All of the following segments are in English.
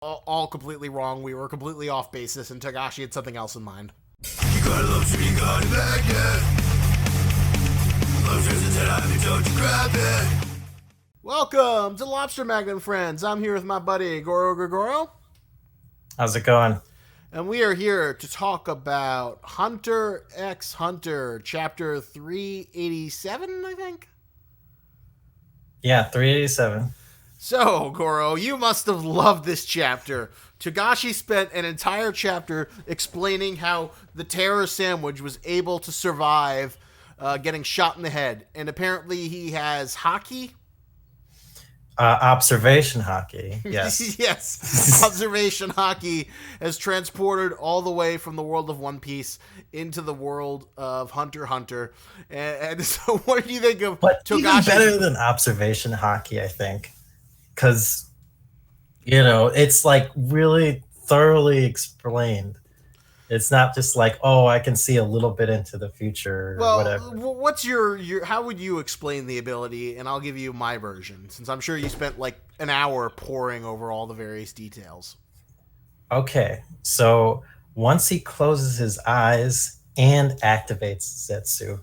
all completely wrong. We were completely off basis, and Togashi had something else in mind. You got Lobster, you got it back yet. Lobster's a 10 out of don't you grab it. Welcome to Lobster Magnet Friends. I'm here with my buddy Goro. How's it going? And we are here to talk about Hunter x Hunter, chapter 387, I think? Yeah, 387. So, Goro, you must have loved this chapter. Togashi spent an entire chapter explaining how the Terror Sandwhich was able to survive getting shot in the head. And apparently he has Haki. Observation Haki, yes. Yes. Observation Haki has transported all the way from the world of One Piece into the world of Hunter x Hunter. And so what do you think of But Togashi? even better than Observation Haki, I think. Because, it's like really thoroughly explained. It's not just like, oh, I can see a little bit into the future or whatever. What's your how would you explain the ability? And I'll give you my version, since I'm sure you spent like an hour poring over all the various details. Okay, so once he closes his eyes and activates Zetsu,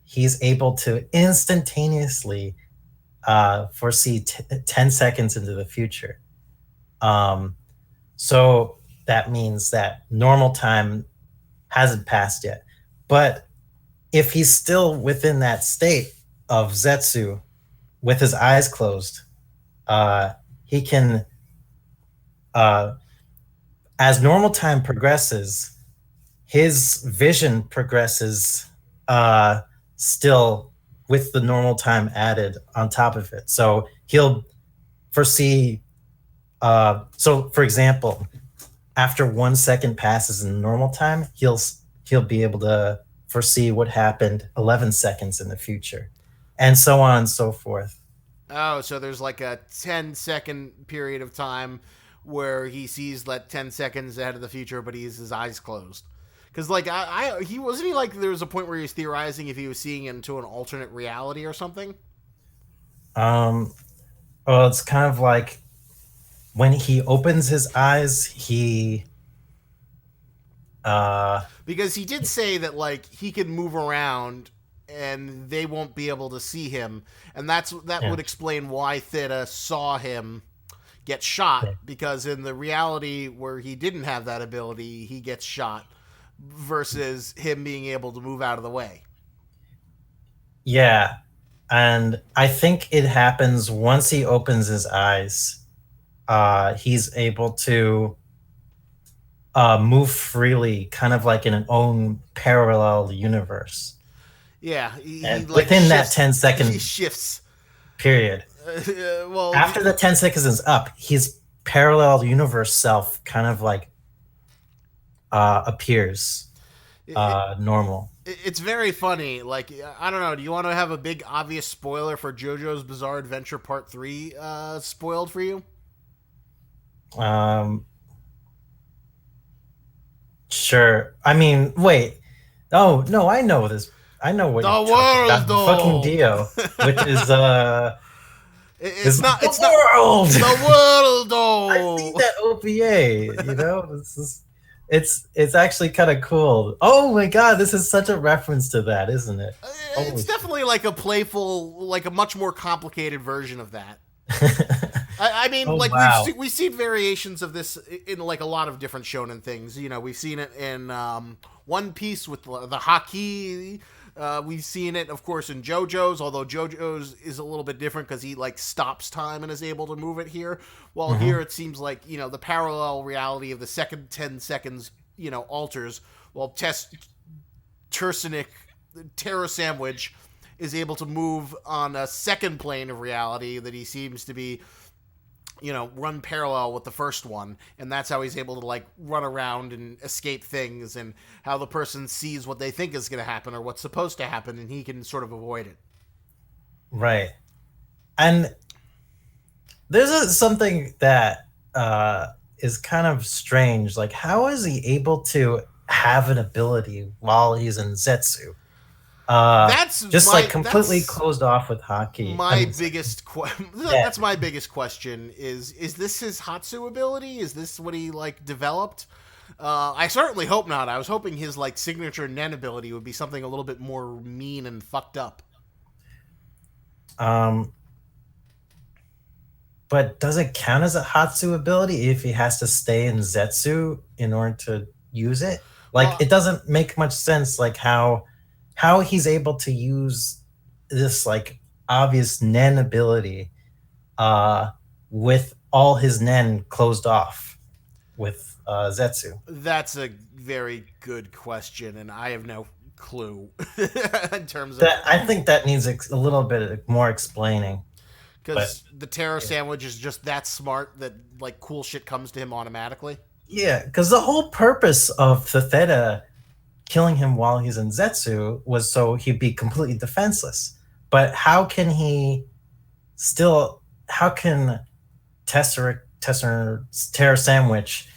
he's able to instantaneously foresee 10 seconds into the future. So that means that normal time hasn't passed yet. But if he's still within that state of Zetsu with his eyes closed, he can, as normal time progresses, his vision progresses still with the normal time added on top of it. So he'll foresee, so for example, after 1 second passes in normal time, he'll be able to foresee what happened 11 seconds in the future, and so on and so forth. Oh, so there's like a 10-second period of time where he sees like 10 seconds ahead of the future, but he has his eyes closed. Because like he wasn't he like there was a point where he was theorizing if he was seeing into an alternate reality or something. Well, it's kind of like when he opens his eyes, he because he did say that like he can move around and they won't be able to see him, and that would explain why Theta saw him get shot, because in the reality where he didn't have that ability, he gets shot versus him being able to move out of the way. Yeah, and I think it happens once he opens his eyes. He's able to move freely, kind of like in an own parallel universe. Yeah, he and like within shifts, that 10-second he shifts. period. Well, after the 10 seconds is up, his parallel universe self kind of like appears normal. It's very funny. Like, I don't know. Do you want to have a big obvious spoiler for JoJo's Bizarre Adventure Part 3 spoiled for you? Sure. I mean, wait. Oh no, I know this. I know what the you're world, talking about. Fucking Dio, which is it's not the world. The world, though. I see that OVA. It's actually kind of cool. Oh my god, this is such a reference to that, isn't it? It's definitely like a playful, like a much more complicated version of that. I mean, wow. we've seen variations of this in like a lot of different shonen things. We've seen it in One Piece with the Haki. We've seen it, of course, in JoJo's, although JoJo's is a little bit different because he like stops time and is able to move it here. While here it seems like the parallel reality of the second 10 seconds alters, while Tserriednich, Terror Sandwhich, is able to move on a second plane of reality that he seems to be run parallel with the first one, and that's how he's able to like run around and escape things, and how the person sees what they think is going to happen or what's supposed to happen, and he can sort of avoid it. Right. And there's something that is kind of strange. Like, how is he able to have an ability while he's in Zetsu? That's just my like completely that's closed off with Haki. I my mean, biggest yeah. that's my biggest question is this his Hatsu ability? Is this what he like developed? I certainly hope not. I was hoping his like signature Nen ability would be something a little bit more mean and fucked up. Um, but does it count as a Hatsu ability if he has to stay in Zetsu in order to use it? Like, Well, it doesn't make much sense. Like how he's able to use this like obvious Nen ability uh, with all his Nen closed off with Zetsu. that's a very good question, and I have no clue in terms of That I think that needs a little bit more explaining. But because the Terror Sandwich is just that smart that like cool shit comes to him automatically. yeah, because the whole purpose of the Theta killing him while he's in Zetsu was so he'd be completely defenseless. But how can he still? How can Terror Sandwich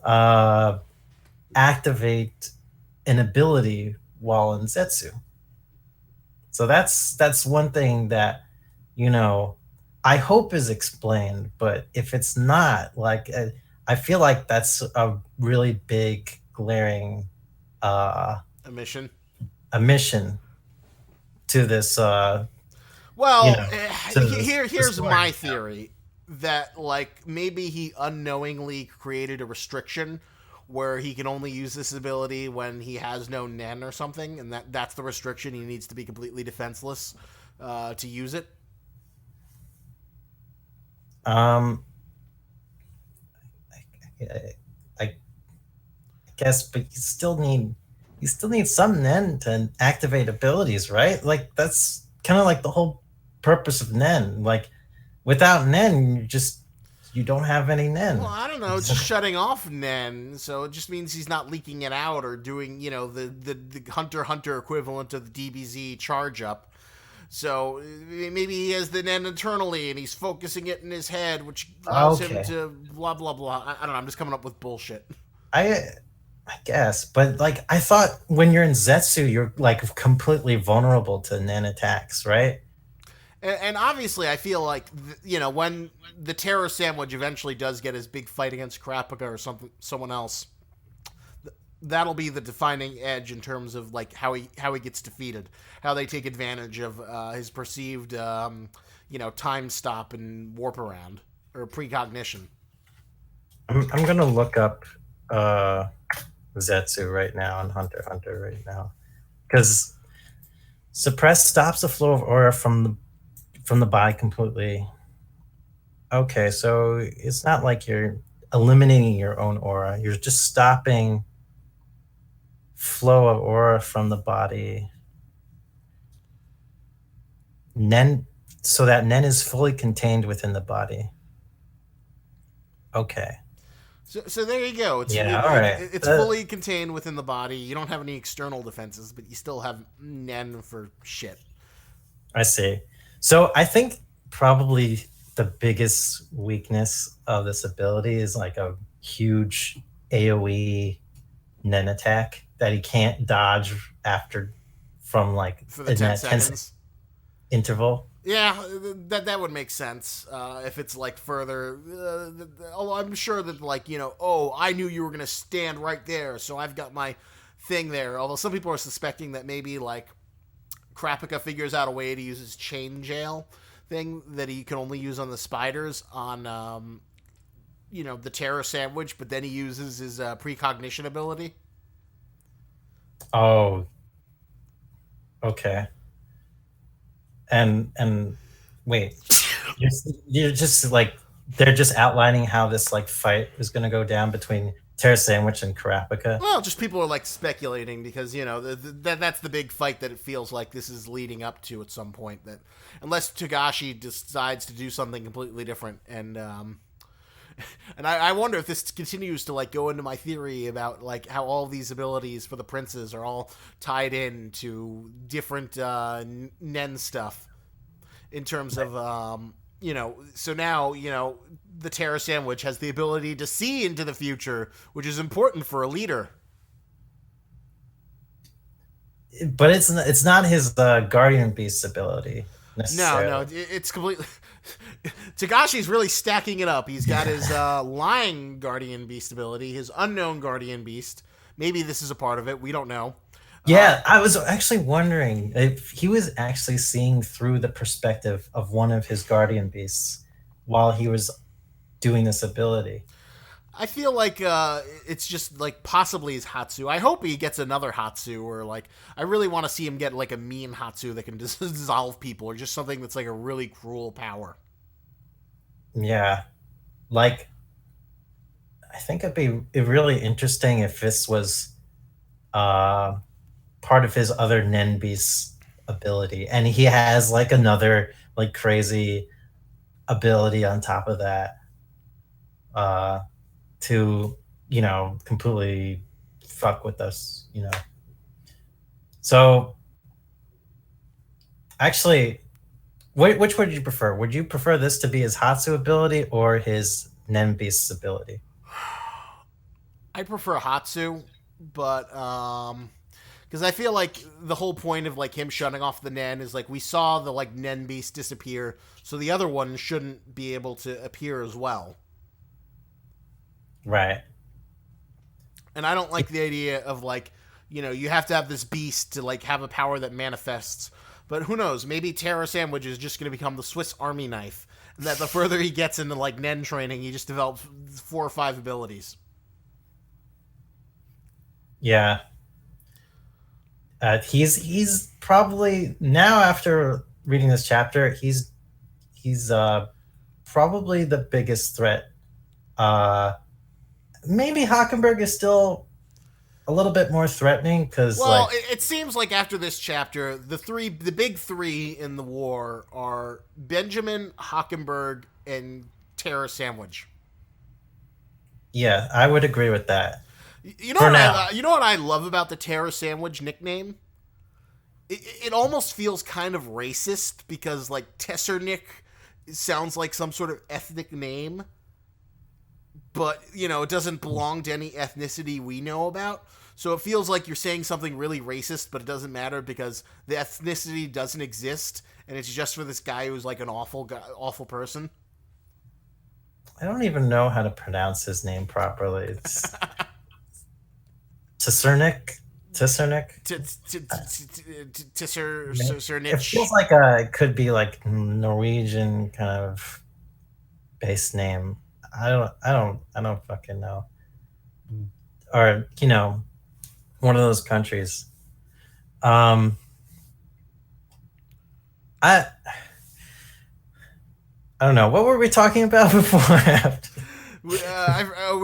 uh, activate an ability while in Zetsu? So that's one thing that you know I hope is explained. But if it's not, like I feel like that's a really big glaring uh, A mission. omission to this Well, to this, the here's story. my theory that like maybe he unknowingly created a restriction where he can only use this ability when he has no Nen or something, and that's the restriction. He needs to be completely defenseless to use it. Um, I, I guess, but you still need some Nen to activate abilities, right? Like that's kind of like the whole purpose of Nen. Like without Nen, you don't have any Nen. Well, I don't know. It's just shutting off Nen, so it just means he's not leaking it out or doing, the Hunter equivalent of the DBZ charge up. So maybe he has the Nen internally and he's focusing it in his head, which allows him Okay. to blah blah blah. I don't know. I'm just coming up with bullshit. I I guess, but like I thought when you're in Zetsu, you're like completely vulnerable to Nen attacks, right? And obviously, I feel like when the Terror Sandwich eventually does get his big fight against Kurapika or someone else, that'll be the defining edge in terms of like how he gets defeated, how they take advantage of his perceived time stop and warp around or precognition. I'm gonna look up Zetsu right now and Hunter x Hunter right now because suppress stops the flow of aura from the body completely. Okay, so it's not like you're eliminating your own aura. You're just stopping flow of aura from the body. Nen, so that Nen is fully contained within the body. Okay. So there you go. Yeah, all right. It's fully contained within the body. You don't have any external defenses, but you still have Nen for shit. I see. So I think probably the biggest weakness of this ability is like a huge AoE Nen attack that he can't dodge after from like For the in 10 that 10 seconds. interval. Yeah, that would make sense if it's like further. Although I'm sure that I knew you were gonna stand right there, so I've got my thing there. Although some people are suspecting that maybe like Kurapika figures out a way to use his chain jail thing that he can only use on the spiders on the Terror Sandwich, but then he uses his precognition ability. Oh, okay. And wait, you're just like they're just outlining how this like fight is going to go down between Terror Sandwich and Kurapika. Well, just people are like speculating because that's the big fight that it feels like this is leading up to at some point. That unless Togashi decides to do something completely different, and I wonder if this continues to like go into my theory about like how all these abilities for the princes are all tied in to different Nen stuff in terms of so now the Terror Sandwich has the ability to see into the future, which is important for a leader. but it's not his guardian beast ability No, necessarily. it's completely. Tagashi's really stacking it up. He's got his lying guardian beast ability, his unknown guardian beast. Maybe this is a part of it. We don't know. Yeah, I was actually wondering if he was actually seeing through the perspective of one of his guardian beasts while he was doing this ability. I feel like it's just like possibly his Hatsu. I hope he gets another Hatsu, or like I really want to see him get like a mean Hatsu that can dissolve people, or just something that's like a really cruel power. Yeah, like I think it'd be really interesting if this was uh, part of his other Nen Beast ability, and he has like another like crazy ability on top of that uh, to completely fuck with us. So actually, which would you prefer? Would you prefer this to be his Hatsu ability or his Nen Beast's ability? I prefer Hatsu, but because I feel like the whole point of like him shutting off the Nen is like we saw the like Nen beast disappear, so the other one shouldn't be able to appear as well. Right. And I don't like the idea of like you have to have this beast to like have a power that manifests. But who knows? Maybe Terror Sandwich is just going to become the Swiss Army knife, and that the further he gets into like Nen training, he just develops 4 or 5 abilities. Yeah. He's probably now after reading this chapter, he's probably the biggest threat. Uh, Maybe Hockenberg is still a little bit more threatening because Well, like it seems like after this chapter, the big three in the war are Benjamin, Hockenberg, and Terror Sandwich. yeah, I would agree with that You know for what now. you know what I love about the Terror Sandwich nickname? It almost feels kind of racist because like Tserriednich sounds like some sort of ethnic name, but it doesn't belong to any ethnicity we know about. So it feels like you're saying something really racist, but it doesn't matter because the ethnicity doesn't exist, and it's just for this guy who's like an awful guy, awful person. I don't even know how to pronounce his name properly. It's Tserriednich. Tserriednich. It Tserriednich. feels like it could be like Norwegian kind of base name. I don't fucking know. Or one of those countries. Um, I I don't know. What were we talking about before? We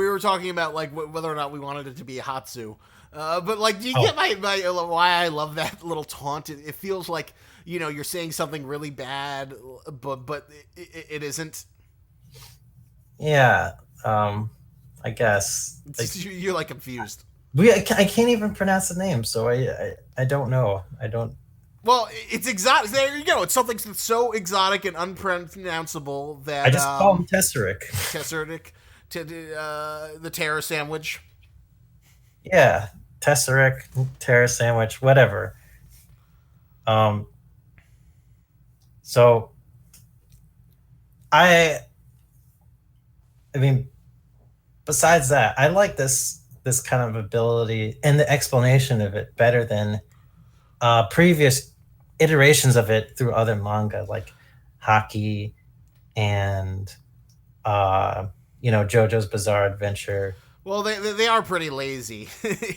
were talking about like whether or not we wanted it to be a Hatsu. But like, do you Oh, get my why I love that little taunt? It feels like you're saying something really bad, but it isn't. yeah. I guess like You're like confused. I can't even pronounce the name, so I don't know. I don't. Well, it's exotic. There you go. It's something that's so exotic and unpronounceable I that just call him Tesseric. Tserriednich to the Terror Sandwich. Yeah, Tesseric, Terror Sandwich, whatever. Um. So I I mean, besides that, I like this kind of ability and the explanation of it better than previous iterations of it through other manga like Haki and JoJo's Bizarre Adventure. Well, they are pretty lazy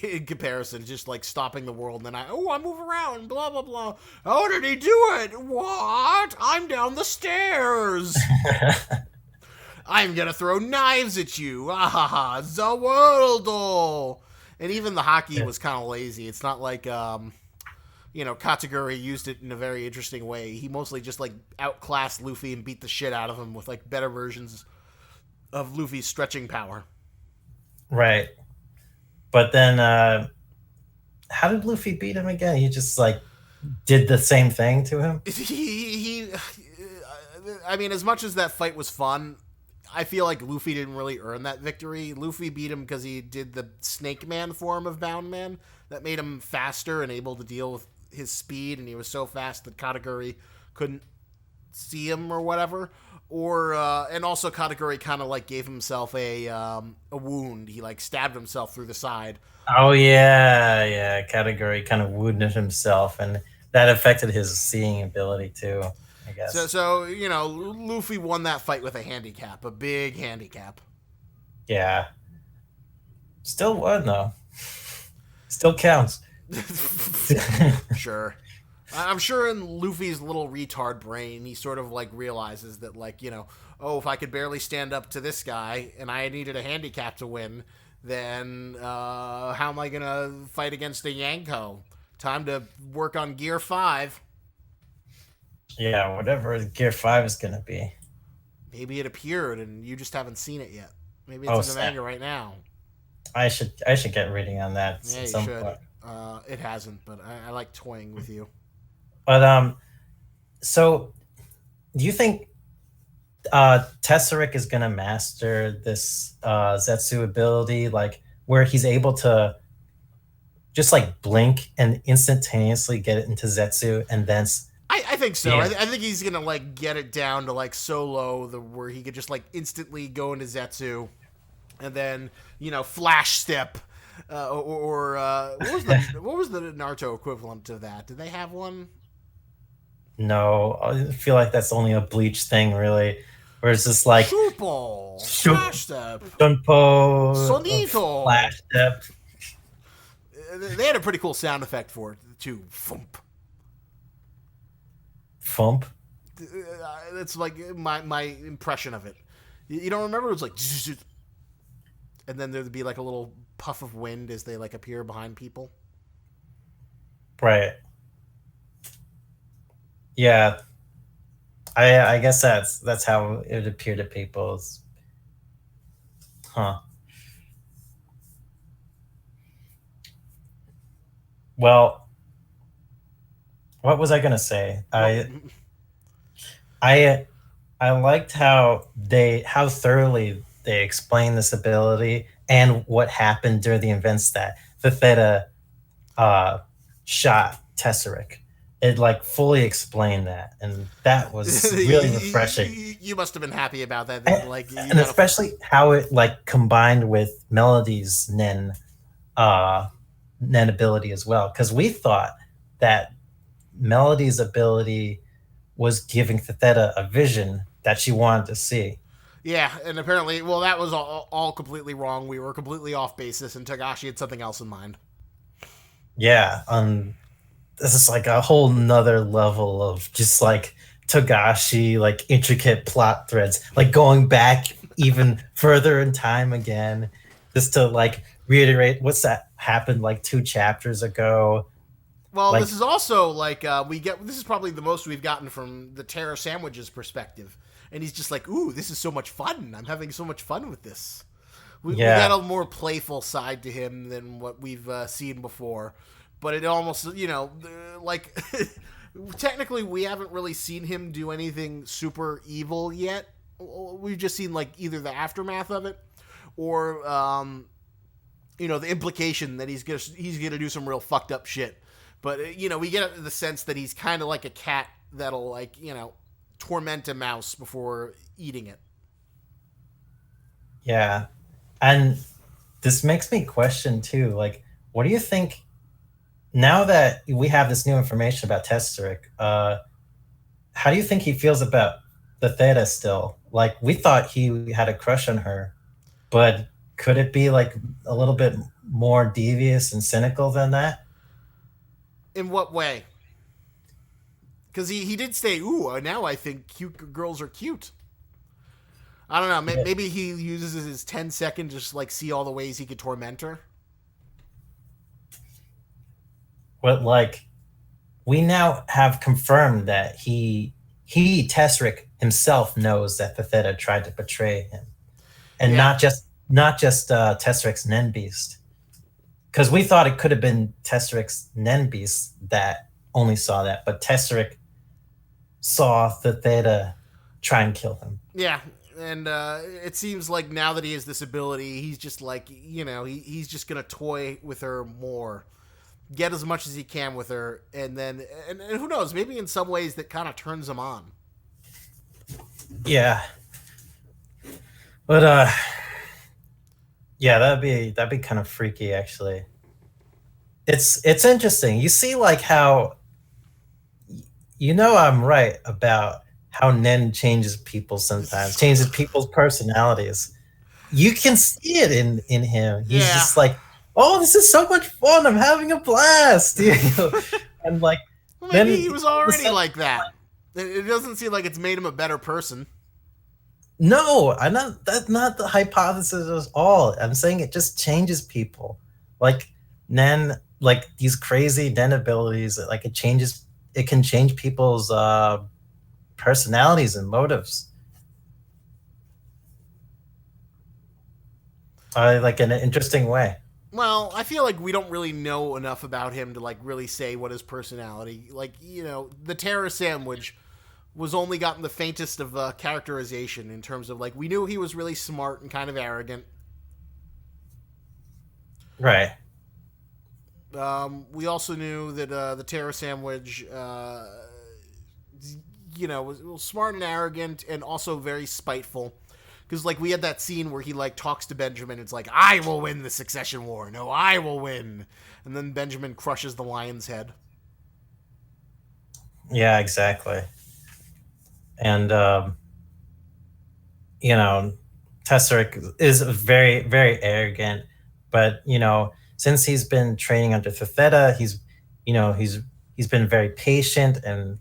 in comparison, just like stopping the world. And then I move around, blah blah blah. How did he do it? What? I'm down the stairs. I'm gonna throw knives at you. Ah ha ha! The world. And even the Haki was kind of lazy. It's not like Kataguri used it in a very interesting way. He mostly just like outclassed Luffy and beat the shit out of him with like better versions of Luffy's stretching power. Right. But then how did Luffy beat him again? He just like did the same thing to him? he I mean, as much as that fight was fun, I feel like Luffy didn't really earn that victory. Luffy beat him because he did the Snake Man form of Bound Man that made him faster and able to deal with his speed, and he was so fast that Kataguri couldn't see him or whatever. Or and also Kataguri kind of like gave himself a wound. He like stabbed himself through the side. Oh yeah. Kataguri kind of wounded himself, and that affected his seeing ability too, I guess. So Luffy won that fight with a handicap, a big handicap. Yeah. Still won though. Still counts. Sure. I'm sure in Luffy's little retard brain, he sort of like realizes that like, oh, if I could barely stand up to this guy and I needed a handicap to win, then how am I going to fight against a Yanko? Time to work on Gear 5. Yeah, whatever Gear 5 is going to be. Maybe it appeared and you just haven't seen it yet. Maybe it's in the manga right now. I should get reading on that. Yeah, you should. Point. It hasn't, but I like toying with you. But so do you think Tesseract is gonna master this Zetsu ability, like where he's able to just like blink and instantaneously get it into Zetsu, and then I think so. Yeah. I think he's gonna like get it down to like so low where he could just like instantly go into Zetsu, and then flash step. What was the Naruto equivalent to that? Did they have one? No, I feel like that's only a Bleach thing, really. Where it's just like Shupo, flash step, Shunpo, Sonito, flash step. They had a pretty cool sound effect for it too. Thump. Thump. That's like my impression of it. You don't remember? It was like, and then there'd be like a little puff of wind as they like appear behind people. Right. Yeah, I guess that's how it would appear to people. Huh. Well, what was I gonna say? I liked how thoroughly they explained this ability and what happened during the events that the Theta shot Tesseract. It like fully explained that, and that was really refreshing. You must have been happy about that. And especially how it like combined with Melody's Nen ability as well, because we thought that Melody's ability was giving Theta a vision that she wanted to see. Yeah, and apparently, well, that was all completely wrong. We were completely off basis, and Togashi had something else in mind. Yeah, this is like a whole nother level of just like Togashi, like intricate plot threads, like going back even further in time again, just to like reiterate what's that happened like 2 chapters ago. Well, like, this is also like this is probably the most we've gotten from the Terror Sandwich's perspective, and he's just like, "Ooh, this is so much fun! I'm having so much fun with this." We got a more playful side to him than what we've seen before. But it almost, like, technically we haven't really seen him do anything super evil yet. We've just seen, like, either the aftermath of it or, the implication that he's gonna do some real fucked up shit. But, we get the sense that he's kind of like a cat that'll, like, torment a mouse before eating it. Yeah. And this makes me question, too, like, what do you think... Now that we have this new information about Tesseract, how do you think he feels about the Theta still? Like, we thought he had a crush on her, but could it be like a little bit more devious and cynical than that? In what way? Because he did say, "Ooh, now I think cute girls are cute." I don't know. Maybe he uses his 10 seconds to just like see all the ways he could torment her. But like, we now have confirmed that he Tesseract himself knows that the Theta tried to betray him, and not just Tesseract's Nen Beast, because we thought it could have been Tesseract's Nen Beast that only saw that, but Tesseract saw the Theta try and kill him. Yeah, And it seems like now that he has this ability, he's just like, he's just going to toy with her more. Get as much as he can with her. And then, and who knows, maybe in some ways that kind of turns him on. Yeah. But, yeah, that'd be kind of freaky, actually. It's interesting. You see, like, how, I'm right about how Nen changes people sometimes, changes people's personalities. You can see it in him. He's just like, oh, this is so much fun. I'm having a blast. And like, well, maybe he was already like that. It doesn't seem like it's made him a better person. No, that's not the hypothesis at all. I'm saying it just changes people. Like Nen, like these crazy Nen abilities, like it can change people's personalities and motives. Like in an interesting way. Well, I feel like we don't really know enough about him to like really say what his personality. Like, the Terror Sandwich was only gotten the faintest of characterization in terms of like we knew he was really smart and kind of arrogant. Right. We also knew that the Terror Sandwich, was smart and arrogant and also very spiteful. Because, like, we had that scene where he, like, talks to Benjamin. It's like, I will win the succession war. No, I will win. And then Benjamin crushes the lion's head. Yeah, exactly. And, Tesseric is very, very arrogant. But, since he's been training under Theta, he's been very patient and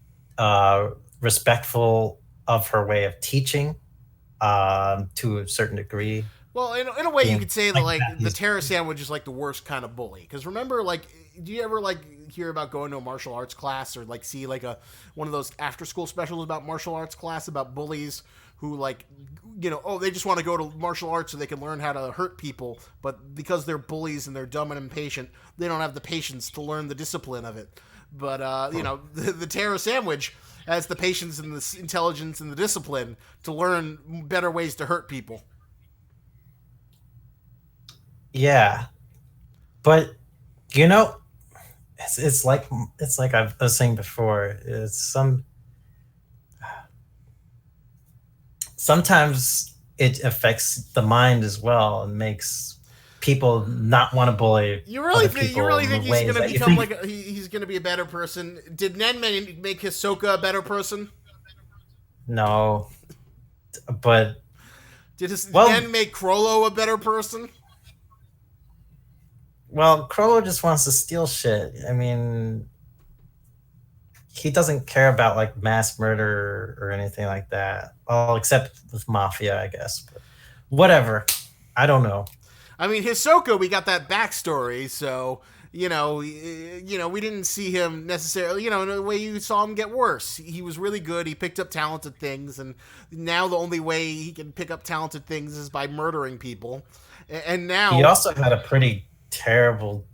respectful of her way of teaching. To a certain degree. Well, in a way, you could say that like the Terror Sandwich is like the worst kind of bully. Because remember, like, do you ever like hear about going to a martial arts class or like see like one of those after school specials about martial arts class about bullies who like they just want to go to martial arts so they can learn how to hurt people, but because they're bullies and they're dumb and impatient, they don't have the patience to learn the discipline of it. But the Terror Sandwich has the patience and the intelligence and the discipline to learn better ways to hurt people. Yeah, but it's like I was saying before. Sometimes it affects the mind as well and makes people not want to bully. You really think he's going to become he's going to be a better person? Did Nen make Hisoka a better person? No, but did Nen make Crollo a better person? Well, Crollo just wants to steal shit. I mean, he doesn't care about like mass murder or anything like that. Well, except with mafia, I guess. But whatever. I don't know. I mean, Hisoka, we got that backstory, so we didn't see him necessarily. In a way, you saw him get worse. He was really good. He picked up talented things, and now the only way he can pick up talented things is by murdering people. And now he also had a pretty terrible,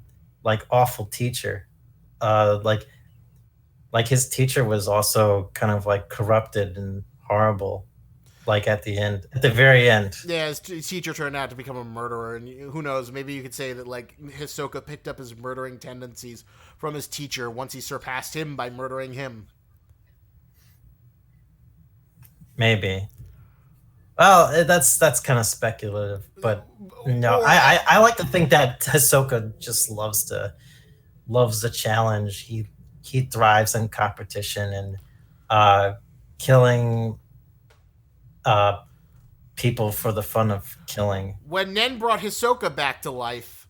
like awful teacher. Like his teacher was also kind of like corrupted and horrible. Like at the very end. Yeah, his teacher turned out to become a murderer, and who knows? Maybe you could say that like Hisoka picked up his murdering tendencies from his teacher once he surpassed him by murdering him. Maybe. Well, that's kind of speculative, but no, I like to think that Hisoka just loves the challenge. He thrives in competition and killing people for the fun of killing. When Nen brought Hisoka back to life,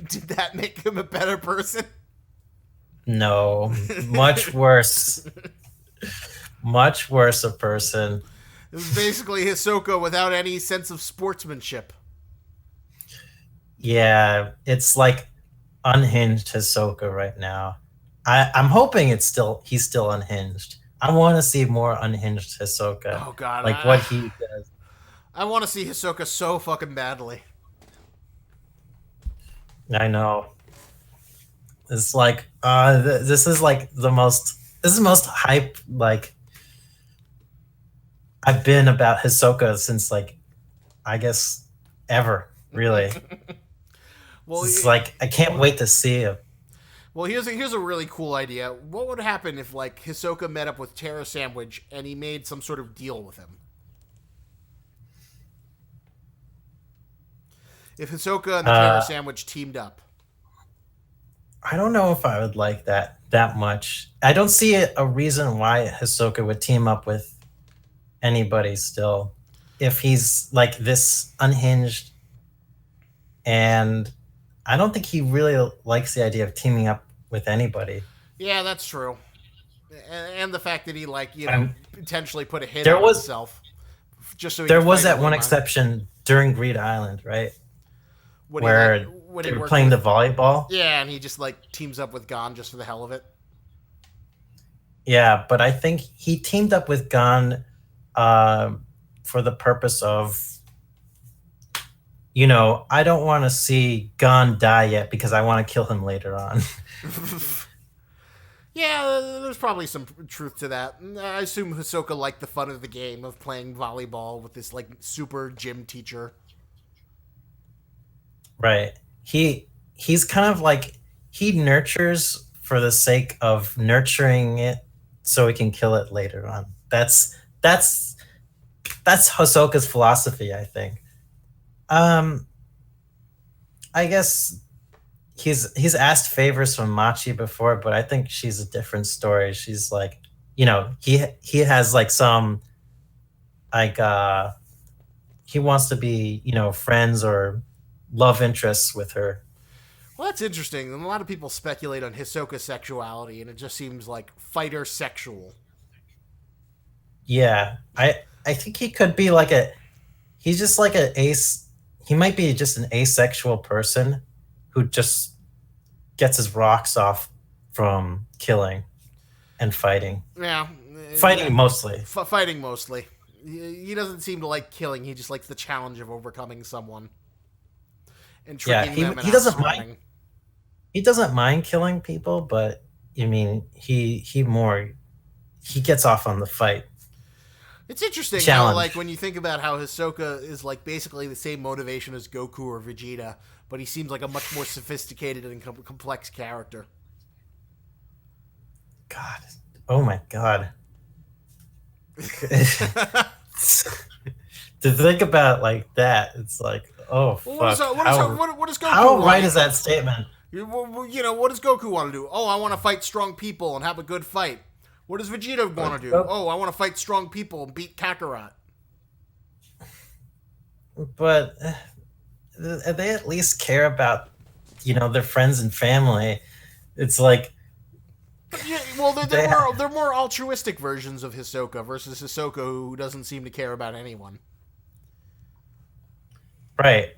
did that make him a better person? No, much worse. Much worse a person. It was basically Hisoka without any sense of sportsmanship. Yeah, it's like unhinged Hisoka right now. I'm hoping he's still unhinged. I want to see more unhinged Hisoka. Oh God! Like what he does. I want to see Hisoka so fucking badly. I know. It's like this is like the most hype. Like I've been about Hisoka since like I guess ever, really. Well, It's like I can't wait to see him. well, here's a really cool idea. What would happen if like Hisoka met up with Terror Sandwhich and he made some sort of deal with him? If Hisoka and the Terror Sandwich teamed up. I don't know if I would like that much. I don't see a reason why Hisoka would team up with anybody still if he's like this unhinged, and I don't think he really likes the idea of teaming up with anybody. Yeah, that's true. And the fact that he potentially put a hit There on was- himself just so he There could was fight that one Luma. exception during Greed Island, right? When Where when they he were worked playing with- the volleyball. Yeah, and he just like teams up with Gon just for the hell of it. Yeah, but I think he teamed up with Gon for the purpose of, I don't want to see Gon die yet because I want to kill him later on. Yeah, there's probably some truth to that. I assume Hisoka liked the fun of the game of playing volleyball with this like super gym teacher. Right. He's kind of like he nurtures for the sake of nurturing it so he can kill it later on. That's Hisoka's philosophy, I think. I guess he's asked favors from Machi before, but I think she's a different story. She's like, he has like some like he wants to be, friends or love interests with her. Well, that's interesting. And a lot of people speculate on Hisoka's sexuality, and it just seems like fighter sexual. Yeah, I think he could be like he's just like he might be just an asexual person who just gets his rocks off from killing and fighting. Yeah. Fighting mostly. Fighting mostly. He doesn't seem to like killing. He just likes the challenge of overcoming someone. And tricking them and he doesn't outsmarting. mind. He doesn't mind killing people, but I mean, he gets off on the fight. It's interesting how, Challenge. like, when you think about how Hisoka is, like, basically the same motivation as Goku or Vegeta, but he seems like a much more sophisticated and complex character. God. Oh my God. To think about like that, it's like, oh fuck. Well, what does Goku how want? right is that statement? What does Goku want to do? Oh, I want to fight strong people and have a good fight. What does Vegeta want to do? Oh, I want to fight strong people and beat Kakarot. But they at least care about, their friends and family. It's like, Yeah, well, they're more altruistic versions of Hisoka versus Hisoka, who doesn't seem to care about anyone. right.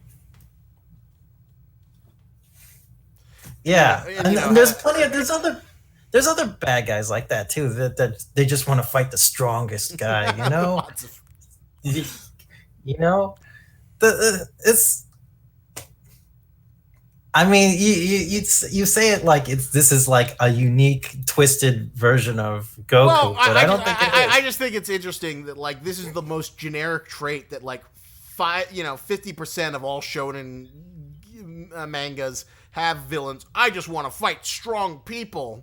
Yeah, and there's plenty of there's other bad guys like that too. That they just want to fight the strongest guy. Lots of- It's. I mean, you say it like this is like a unique, twisted version of Goku, Well, but I don't think it is. I just think it's interesting that like this is the most generic trait that like 50% of all shonen mangas have villains. I just want to fight strong people.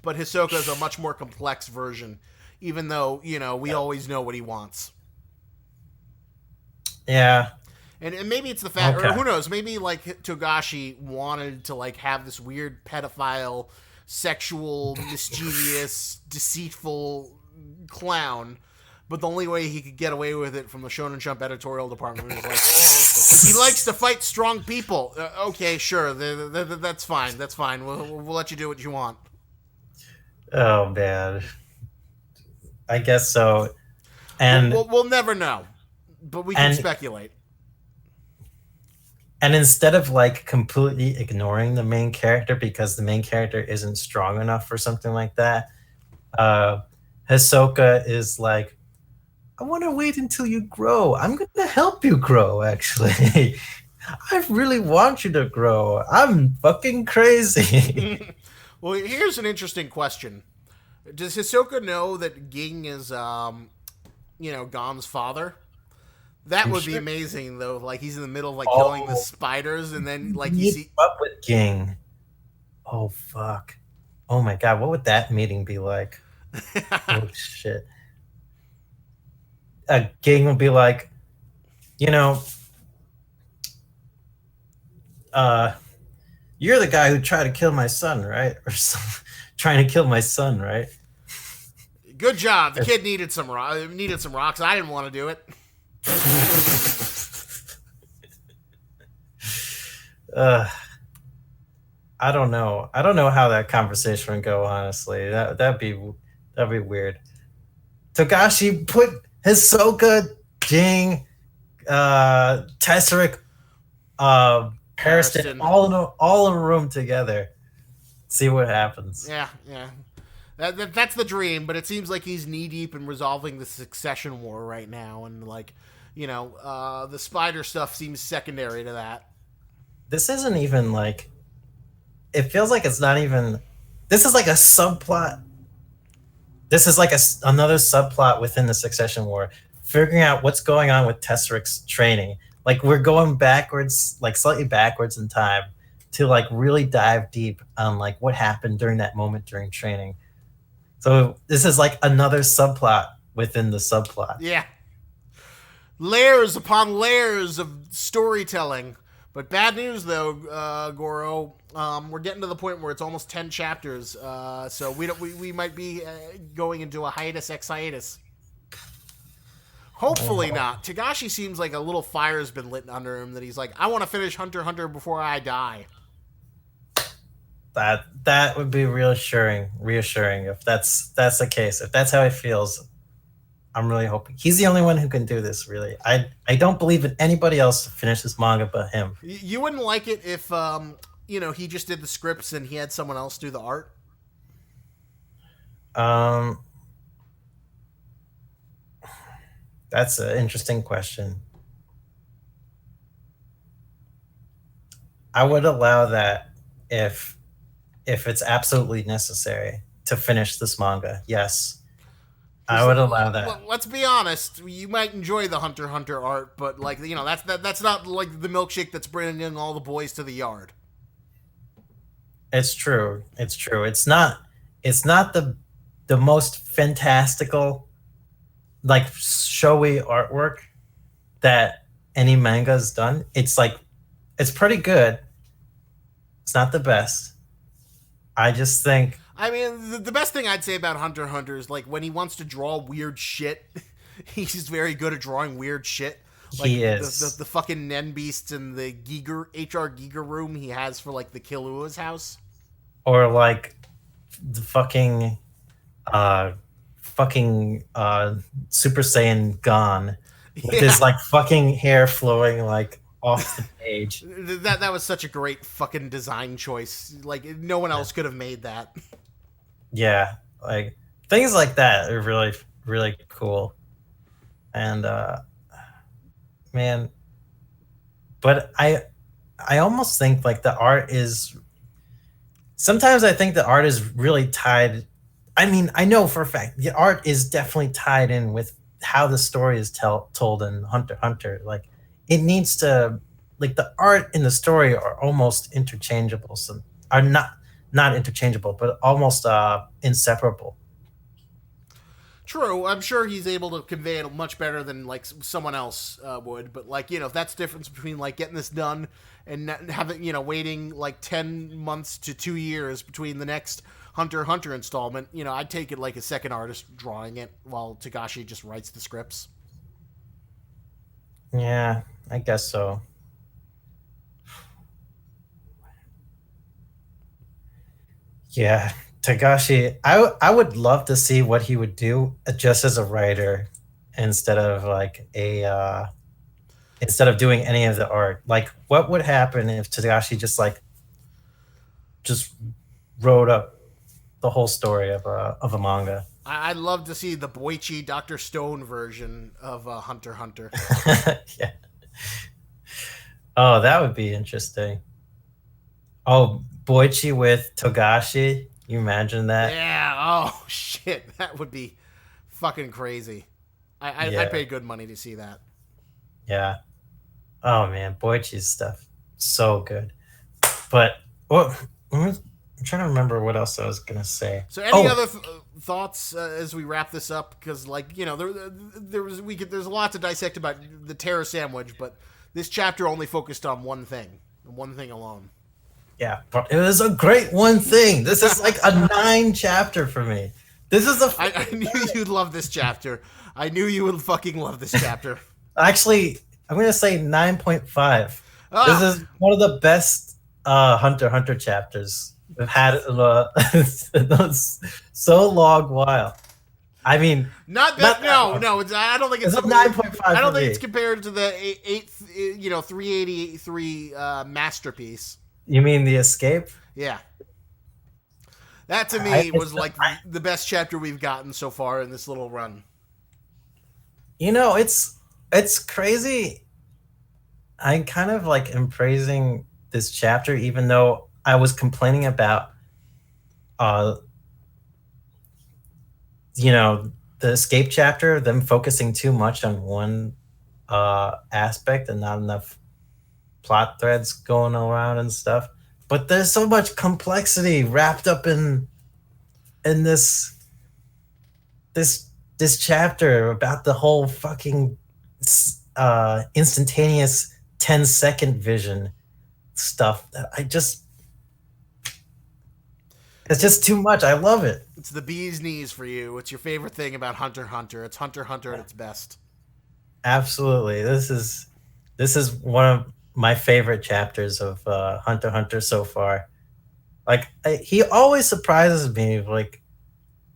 But Hisoka is a much more complex version, even though we always know what he wants. Yeah. And maybe it's the fact, Okay. or who knows, maybe like Togashi wanted to like have this weird pedophile, sexual, mischievous, deceitful clown, but the only way he could get away with it from the Shonen Jump editorial department is like, he likes to fight strong people. Okay, sure, that's fine, that's fine. We'll let you do what you want. Oh man. I guess so. And We'll never know, but we can And- speculate. And instead of like completely ignoring the main character because the main character isn't strong enough for something like that, Hisoka is like, I want to wait until you grow. I'm going to help you grow, actually. I really want you to grow. I'm fucking crazy. Well, here's an interesting question. Does Hisoka know that Ging is, Gon's father? That I'm would be sure. amazing, though. Like, he's in the middle of, like, killing the Oh, spiders, and then, like, you meet see... up with Ging. Oh fuck. Oh my god, what would that meeting be like? Oh shit. A Ging would be like, you know, uh, you're the guy who tried to kill my son, right? Or some, trying to kill my son, right? Good job. The kid needed some rocks. I didn't want to do it. uh, I don't know. I don't know how that conversation would go. Honestly, that'd be weird. Togashi put Hisoka, Jing, Tesseric, Pariston Harrison. all in a room together. See what happens. Yeah, yeah. That's the dream, but it seems like he's knee deep in resolving the succession war right now, and like, the spider stuff seems secondary to that. This isn't even like. It feels like it's not even. This is like a subplot. This is like another subplot within the succession war, figuring out what's going on with Tesseric's training. Like we're going backwards, like slightly backwards in time, to like really dive deep on like what happened during that moment during training. So this is like another subplot within the subplot. Yeah. Layers upon layers of storytelling. But bad news, though, Goro. We're getting to the point where it's almost 10 chapters, so we might be going into a hiatus ex hiatus. Hopefully not. Togashi seems like a little fire's been lit under him that he's like, I want to finish Hunter x Hunter before I die. That would be reassuring if that's the case. If that's how he feels, I'm really hoping he's the only one who can do this. Really, I don't believe in anybody else to finish this manga but him. You wouldn't like it if he just did the scripts and he had someone else do the art. That's an interesting question. I would allow that if it's absolutely necessary to finish this manga. Yes. I would allow that. Let's be honest. You might enjoy the Hunter x Hunter art, but like that's not like the milkshake that's bringing all the boys to the yard. It's true. It's true. It's not the most fantastical, like showy artwork that any manga has done. It's like it's pretty good. It's not the best. I just think. I mean, the best thing I'd say about Hunter x Hunter is like when he wants to draw weird shit, he's very good at drawing weird shit. Like he is the fucking Nen beasts in the HR Giga room he has for like the Killua's house, or like the fucking Super Saiyan Gon with his like fucking hair flowing like off the page. That was such a great fucking design choice. Like no one else could have made that. Yeah, like things like that are really really cool. And man, but I almost think like the art is sometimes I think the art is really tied. I mean, I know for a fact the art is definitely tied in with how the story is told in Hunter x Hunter. Like it needs to, like the art and the story are almost interchangeable. Some are not interchangeable, but almost inseparable. True, I'm sure he's able to convey it much better than like someone else would. But like if that's the difference between like getting this done and having waiting like 10 months to 2 years between the next Hunter x Hunter installment, I'd take it like a second artist drawing it while Togashi just writes the scripts. Yeah, I guess so. Yeah, Togashi, I would love to see what he would do just as a writer instead of like instead of doing any of the art. Like what would happen if Togashi just wrote up the whole story of a manga? I'd love to see the Boichi Dr. Stone version of Hunter x Hunter. Yeah. Oh, that would be interesting. Oh, Boichi with Togashi. You imagine that? Yeah. Oh shit, that would be fucking crazy. I'd pay good money to see that. Yeah. Oh man, Boichi's stuff so good. But well, I'm trying to remember what else I was gonna say. So, any other thoughts as we wrap this up? Because, like, you know, there's a lot to dissect about the Terror Sandwich, but this chapter only focused on one thing alone. Yeah, but it was a great one thing. This is like a 9 chapter for me. This is I knew you'd love this chapter. I knew you would fucking love this chapter. Actually, I'm gonna say 9.5. This is one of the best Hunter x Hunter chapters we've had in so long while. I mean, not that. No. I don't think it's 9.5. I don't think it's compared to the 383 masterpiece. You mean the escape? Yeah. That to me was like the best chapter we've gotten so far in this little run. You know, it's crazy. I kind of like am praising this chapter, even though I was complaining about, the escape chapter, them focusing too much on one aspect and not enough plot threads going around and stuff. But there's so much complexity wrapped up in this chapter about the whole fucking instantaneous 10-second vision stuff that it's just too much. I love it. It's the bee's knees for you. It's your favorite thing about Hunter x Hunter. It's Hunter x Hunter at its best. Absolutely. This is one of my favorite chapters of Hunter x Hunter so far. Like, he always surprises me, like,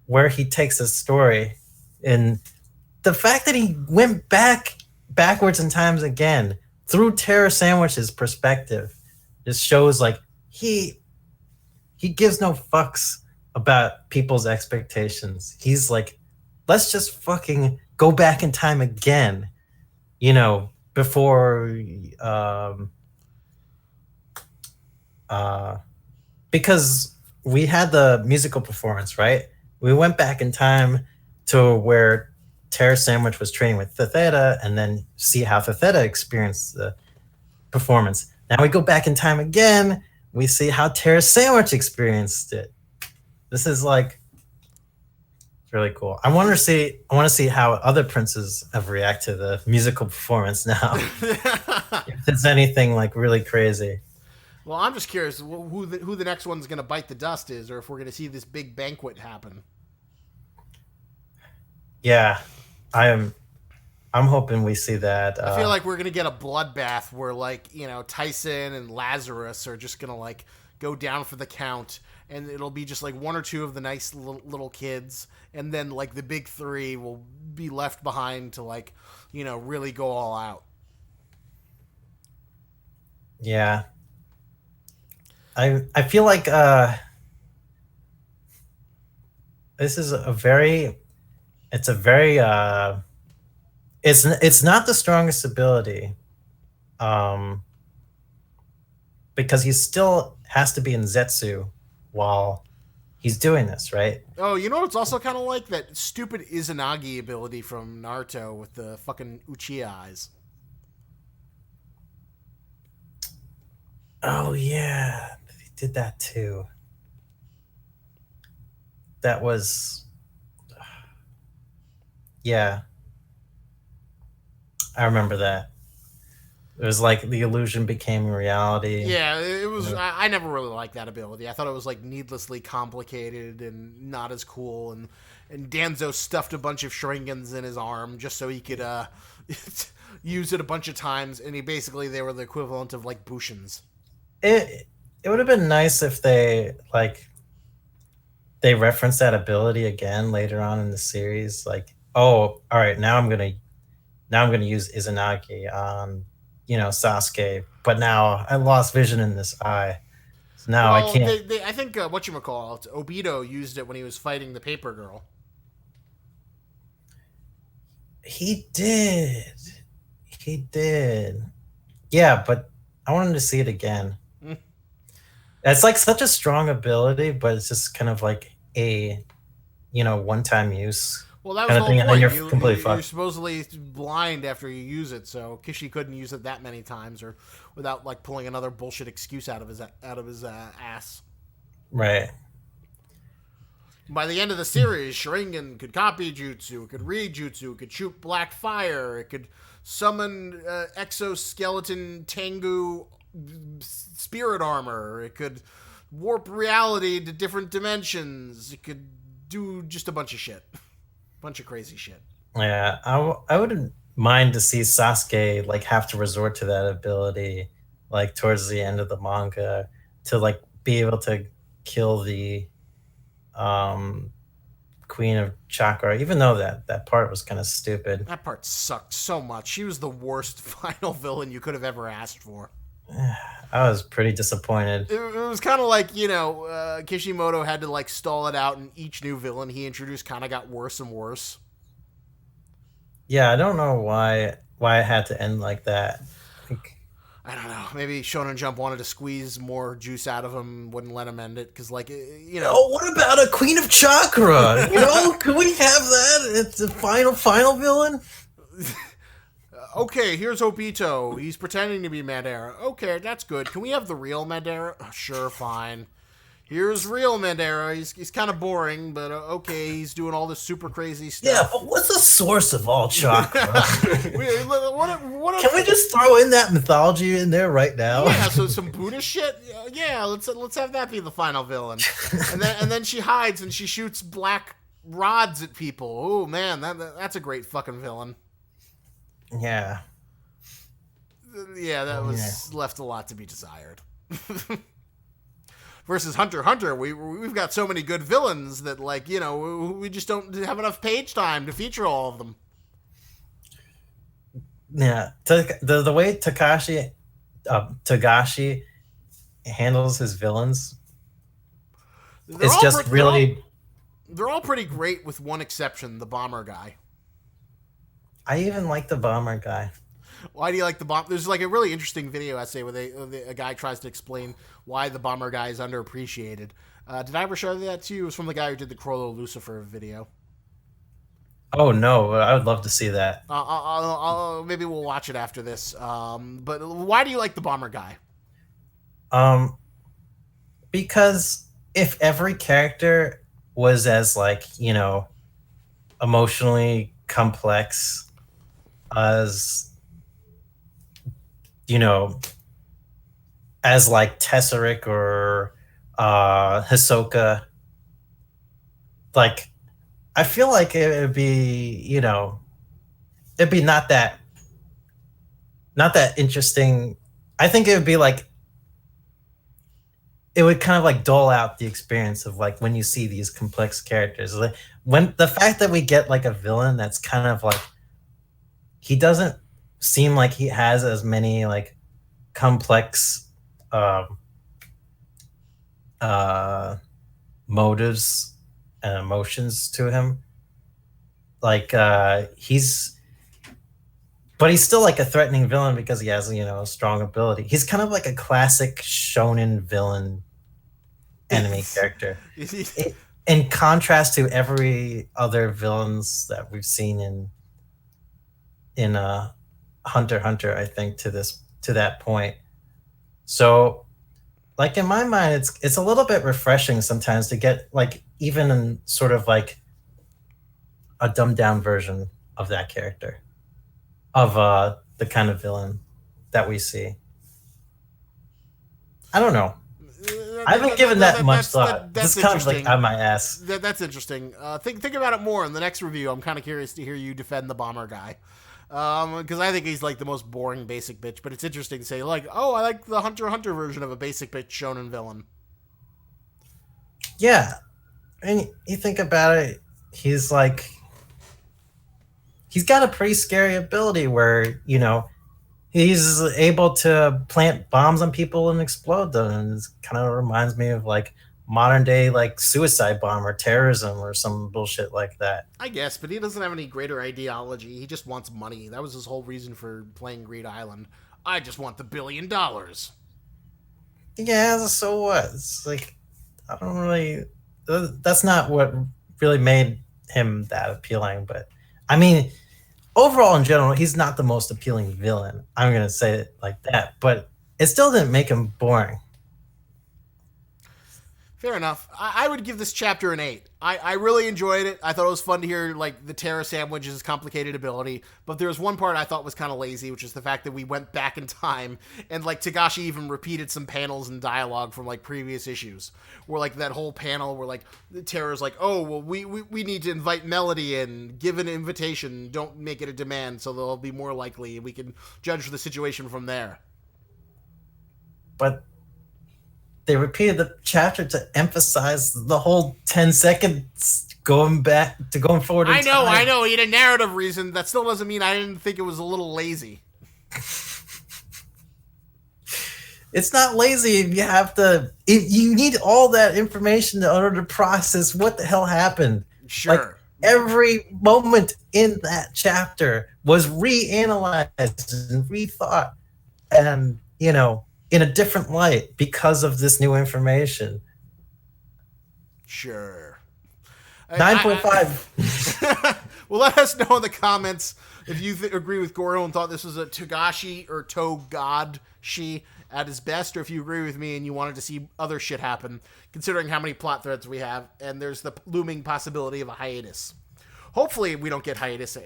where he takes a story, and the fact that he went backwards in times again through Terror Sandwich's perspective just shows like he gives no fucks about people's expectations. He's like, let's just fucking go back in time again, before because we had the musical performance, right? We went back in time to where Terror Sandwich was training with Theta, and then see how Theta experienced the performance. Now we go back in time again. We see how Terror Sandwich experienced it. This is like, it's really cool. I want to see how other princes have reacted to the musical performance now. If it's anything like really crazy. Well, I'm just curious who the next one's going to bite the dust is, or if we're going to see this big banquet happen. Yeah, I'm hoping we see that. I feel like we're gonna get a bloodbath where, like, Tyson and Lazarus are just gonna like go down for the count, and it'll be just like one or two of the nice little kids, and then like the big three will be left behind to like really go all out. Yeah, I feel like this is it's not the strongest ability, because he still has to be in Zetsu while he's doing this, right? Oh, it's also kind of like that stupid Izanagi ability from Naruto with the fucking Uchiha eyes. Oh yeah, he did that too. That was, yeah. I remember that. It was like the illusion became reality. Yeah, it was. I never really liked that ability. I thought it was like needlessly complicated and not as cool. And Danzo stuffed a bunch of Sharingans in his arm just so he could use it a bunch of times. And they were the equivalent of like Bushins. It would have been nice if they referenced that ability again later on in the series. Like, oh, all right, now I'm gonna use Izanagi on, Sasuke, but now I lost vision in this eye. So now I can't. I think whatchamacallit, Obito used it when he was fighting the paper girl. He did. Yeah, but I wanted to see it again. It's like such a strong ability, but it's just kind of like a one-time use Well, that was kind the of whole thing, and then point. you're completely You're fucked. supposedly blind after you use it, so Kishi couldn't use it that many times, or without like pulling another bullshit excuse out of his ass. Right. By the end of the series, Sharingan could copy jutsu, it could read jutsu, it could shoot black fire, it could summon exoskeleton Tengu spirit armor, it could warp reality to different dimensions, it could do just a bunch of shit. Bunch of crazy shit. Yeah, I wouldn't mind to see Sasuke like have to resort to that ability like towards the end of the manga to like be able to kill the um Queen of Chakra, even though that part was kind of stupid. That part sucked so much. She was the worst final villain you could have ever asked for. I was pretty disappointed. It was kind of like, Kishimoto had to like stall it out, and each new villain he introduced kind of got worse and worse. Yeah, I don't know why it had to end like that. I don't know. Maybe Shonen Jump wanted to squeeze more juice out of him, wouldn't let him end it, because, Oh, what about a Queen of Chakra? Could we have that? It's the final villain? Okay, here's Obito. He's pretending to be Madara. Okay, that's good. Can we have the real Madara? Sure, fine. Here's real Madara. He's kind of boring, but okay, he's doing all this super crazy stuff. Yeah, but what's the source of all chakra? Can we just throw in that mythology in there right now? Yeah, so some Buddhist shit. Yeah, let's have that be the final villain. And then she hides and she shoots black rods at people. Oh man, that's a great fucking villain. Yeah. Yeah, that was left a lot to be desired. Versus Hunter x Hunter, we've got so many good villains that, we just don't have enough page time to feature all of them. Yeah, the way Togashi handles his villains is just really... They're all pretty great with one exception, the bomber guy. I even like the bomber guy. Why do you like the bomb? There's like a really interesting video essay where a guy tries to explain why the bomber guy is underappreciated. Did I ever show that to you? It was from the guy who did the Crollo Lucifer video. Oh no, I would love to see that. Maybe we'll watch it after this. But why do you like the bomber guy? Because if every character was as emotionally complex as as like Tesseric or Hisoka, I feel like it would be, it'd be not that interesting. I think it would be it would kind of dull out the experience of when you see these complex characters. When the fact that we get a villain that's kind of he doesn't seem like he has as many complex motives and emotions to him. But he's still a threatening villain because he has a strong ability. He's kind of a classic shonen villain enemy character. In contrast to every other villains that we've seen in Hunter x Hunter, I think to that point. So in my mind, it's a little bit refreshing sometimes to get even in sort of a dumbed down version of that character, of the kind of villain that we see. I don't know. I haven't given that much thought. That's kind of on my ass. That's interesting. Think about it more in the next review. I'm kind of curious to hear you defend the bomber guy. Because I think he's the most boring basic bitch, but it's interesting to say oh, I like the Hunter x Hunter version of a basic bitch shonen villain. Yeah, and you think about it, he's got a pretty scary ability where he's able to plant bombs on people and explode them, and it kind of reminds me of modern day suicide bomb or terrorism or some bullshit like that. I guess, but he doesn't have any greater ideology. He just wants money. That was his whole reason for playing Greed Island. I just want the $1 billion. Yeah, so what? It's I don't really... That's not what really made him that appealing. But I mean, overall in general, he's not the most appealing villain. I'm gonna say it like that, but it still didn't make him boring. Fair enough. I would give this chapter an 8. I really enjoyed it. I thought it was fun to hear like the Terror Sandwich's complicated ability, but there was one part I thought was kind of lazy, which is the fact that we went back in time and like Togashi even repeated some panels and dialogue from like previous issues, where like that whole panel where like the Terror's like, oh well, we need to invite Melody in, give an invitation, don't make it a demand, so they'll be more likely, and we can judge the situation from there. But they repeated the chapter to emphasize the whole 10 seconds going forward in I know, time. I know. He had a narrative reason. That still doesn't mean I didn't think it was a little lazy. It's not lazy if you have to. If you need all that information in order to process what the hell happened. Sure. Like, every moment in that chapter was reanalyzed and rethought, and in a different light because of this new information. Sure. 9.5. Well, let us know in the comments if you agree with Goro and thought this was a Togashi or Togashi at his best, or if you agree with me and you wanted to see other shit happen, considering how many plot threads we have, and there's the looming possibility of a hiatus. Hopefully we don't get hiatus.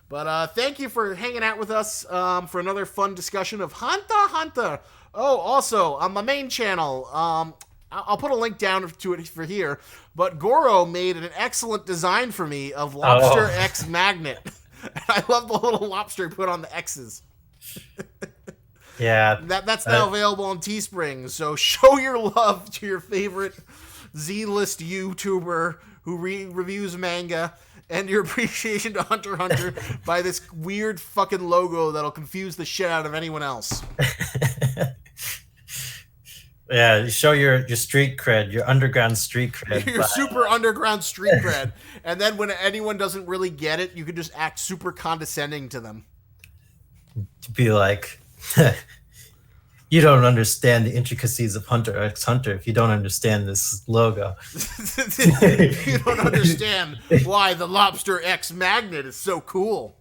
But thank you for hanging out with us for another fun discussion of Hunter x Hunter. Oh, also, on my main channel, I'll put a link down to it for here, but Goro made an excellent design for me of Lobster X Magnet. I love the little lobster he put on the X's. Yeah. That's now available on Teespring, so show your love to your favorite Z-list YouTuber who reviews manga, and your appreciation to Hunter x Hunter by this weird fucking logo that'll confuse the shit out of anyone else. Yeah, you show your street cred, your underground street cred. Your super underground street cred. And then when anyone doesn't really get it, you can just act super condescending to them. To be like, you don't understand the intricacies of Hunter x Hunter if you don't understand this logo. You don't understand why the Lobster X Magnet is so cool.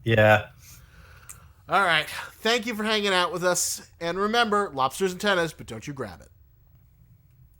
Yeah. All right. Thank you for hanging out with us. And remember, lobster's antennas, but don't you grab it.